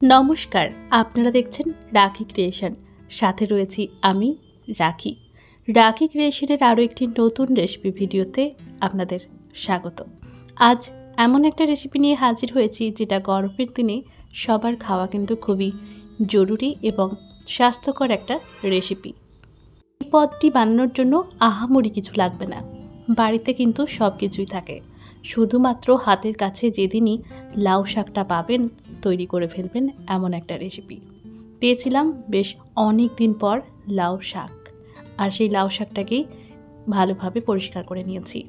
নমস্কার, আপনারা দেখছেন রাখি ক্রিয়েশন। সাথে রয়েছি আমি রাখি। রাখি ক্রিয়েশনের আরও একটি নতুন রেসিপি ভিডিওতে আপনাদের স্বাগত। আজ এমন একটা রেসিপি নিয়ে হাজির হয়েছি যেটা গরমের দিনে সবার খাওয়া কিন্তু খুবই জরুরি এবং স্বাস্থ্যকর একটা রেসিপি। এই পদটি বানানোর জন্য আহামরি কিছু লাগবে না, বাড়িতে কিন্তু সব কিছুই থাকে। শুধুমাত্র হাতের কাছে যেদিনই লাউ শাকটা পাবেন তৈরি করে ফেলবেন এমন একটা রেসিপি। পেয়েছিলাম বেশ অনেক দিন পর লাউ শাক, আর সেই লাউ শাকটাকেই ভালোভাবে পরিষ্কার করে নিয়েছি।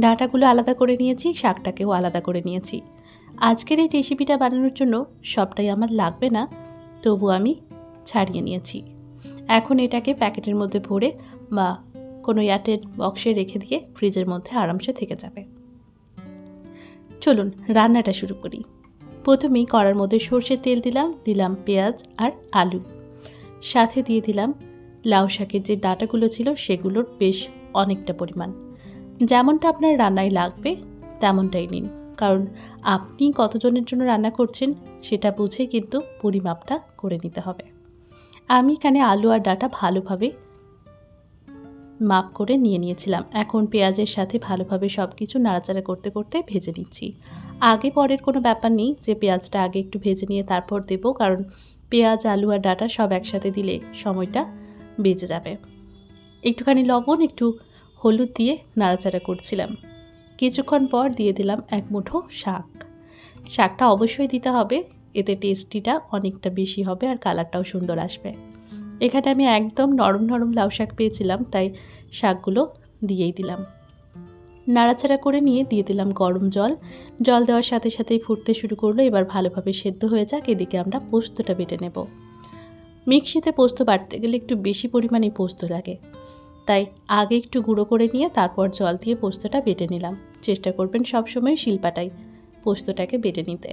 ডাঁটাগুলো আলাদা করে নিয়েছি, শাকটাকেও আলাদা করে নিয়েছি। আজকের এই রেসিপিটা বানানোর জন্য সবটাই আমার লাগবে না, তবু আমি ছাড়িয়ে নিয়েছি। এখন এটাকে প্যাকেটের মধ্যে ভরে বা কোনো এয়ারটাইট বক্সে রেখে দিয়ে ফ্রিজের মধ্যে আরামসে থেকে যাবে। চলুন রান্নাটা শুরু করি। প্রথমেই কড়ার মধ্যে সর্ষের তেল দিলাম পেঁয়াজ আর আলু, সাথে দিয়ে দিলাম লাউ শাকের যে ডাঁটাগুলো ছিল সেগুলোর বেশ অনেকটা পরিমাণ। যেমনটা আপনার রান্নায় লাগবে তেমনটাই নিন, কারণ আপনি কতজনের জন্য রান্না করছেন সেটা বুঝে কিন্তু পরিমাপটা করে নিতে হবে। আমি এখানে আলু আর ডাঁটা ভালোভাবে মাপ করে নিয়ে নিয়েছিলাম। এখন পেঁয়াজের সাথে ভালোভাবে সব কিছু নাড়াচাড়া করতে করতে ভেজে নিচ্ছি। আগে পরের কোনো ব্যাপার নেই যে পেঁয়াজটা আগে একটু ভেজে নিয়ে তারপর দেবো, কারণ পেঁয়াজ আলু আর ডাঁটা সব একসাথে দিলে সময়টা বেঁচে যাবে। একটুখানি লবণ একটু হলুদ দিয়ে নাড়াচাড়া করছিলাম। কিছুক্ষণ পর দিয়ে দিলাম এক মুঠো শাক। শাকটা অবশ্যই দিতে হবে, এতে টেস্টিটা অনেকটা বেশি হবে আর কালারটাও সুন্দর আসবে। এখানে আমি একদম নরম নরম লাউ শাক পেয়েছিলাম, তাই শাকগুলো দিয়েই দিলাম। নাড়াচাড়া করে নিয়ে দিয়ে দিলাম গরম জল। জল দেওয়ার সাথে সাথেই ফুটতে শুরু করলো। এবার ভালোভাবে সেদ্ধ হয়ে যাক, এদিকে আমরা পোস্তটা বেটে নেব। মিক্সিতে পোস্ত বাটতে গেলে একটু বেশি পরিমাণে পোস্ত লাগে, তাই আগে একটু গুঁড়ো করে নিয়ে তারপর জল দিয়ে পোস্তটা বেটে নিলাম। চেষ্টা করবেন সবসময় শিলপাটায় পোস্তটাকে বেটে নিতে।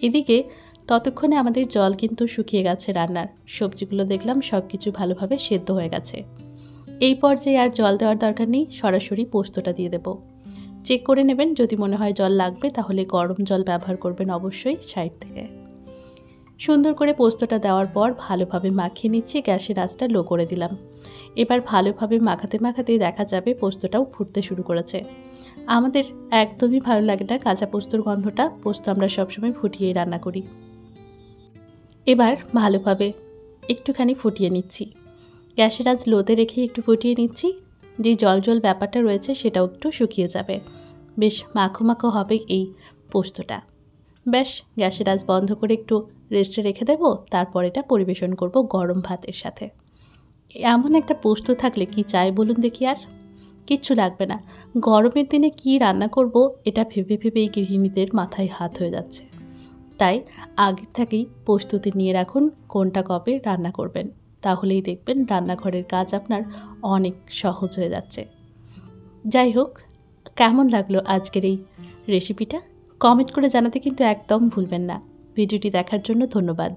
এদিকে ততক্ষণে আমাদের জল কিন্তু শুকিয়ে গেছে। রান্নার সবজিগুলো দেখলাম সব কিছু ভালোভাবে সেদ্ধ হয়ে গেছে। এই পর্যায়ে আর জল দেওয়ার দরকার নেই, সরাসরি পোস্তটা দিয়ে দেব। চেক করে নেবেন, যদি মনে হয় জল লাগবে তাহলে গরম জল ব্যবহার করবেন অবশ্যই সাইড থেকে। সুন্দর করে পোস্তটা দেওয়ার পর ভালোভাবে মাখিয়ে নিচ্ছি। গ্যাসের আঁচটা লো করে দিলাম। এবার ভালোভাবে মাখাতে মাখাতেই দেখা যাবে পোস্তটাও ফুটতে শুরু করেছে। আমাদের একদমই ভালো লাগে না কাঁচা পোস্তর গন্ধটা, পোস্ত আমরা সবসময় ফুটিয়েই রান্না করি। এবার ভালোভাবে একটুখানি ফুটিয়ে নিচ্ছি। গ্যাসের আঁচ লোতে রেখে একটু ফুটিয়ে নিচ্ছি। যে জল জল ব্যাপারটা রয়েছে সেটাও একটু শুকিয়ে যাবে, বেশ মাখো মাখো হবে এই পোস্তটা। ব্যাস, গ্যাসের আঁচ বন্ধ করে একটু রেস্টে রেখে দেবো, তারপর এটা পরিবেশন করব গরম ভাতের সাথে। এমন একটা পোস্ত থাকলে কি চাই বলুন দেখি, আর কিচ্ছু লাগবে না। গরমের দিনে কি রান্না করব এটা ভেবে ভেবেই গৃহিণীদের মাথায় হাত হয়ে যাচ্ছে। তাই আগের থেকেই প্রস্তুতি নিয়ে রাখুন কোনটা কবে রান্না করবেন, তাহলেই দেখবেন রান্নাঘরের কাজ আপনার অনেক সহজ হয়ে যাচ্ছে। যাই হোক, কেমন লাগলো আজকের এই রেসিপিটা কমেন্ট করে জানাতে কিন্তু একদম ভুলবেন না। ভিডিওটি দেখার জন্য ধন্যবাদ।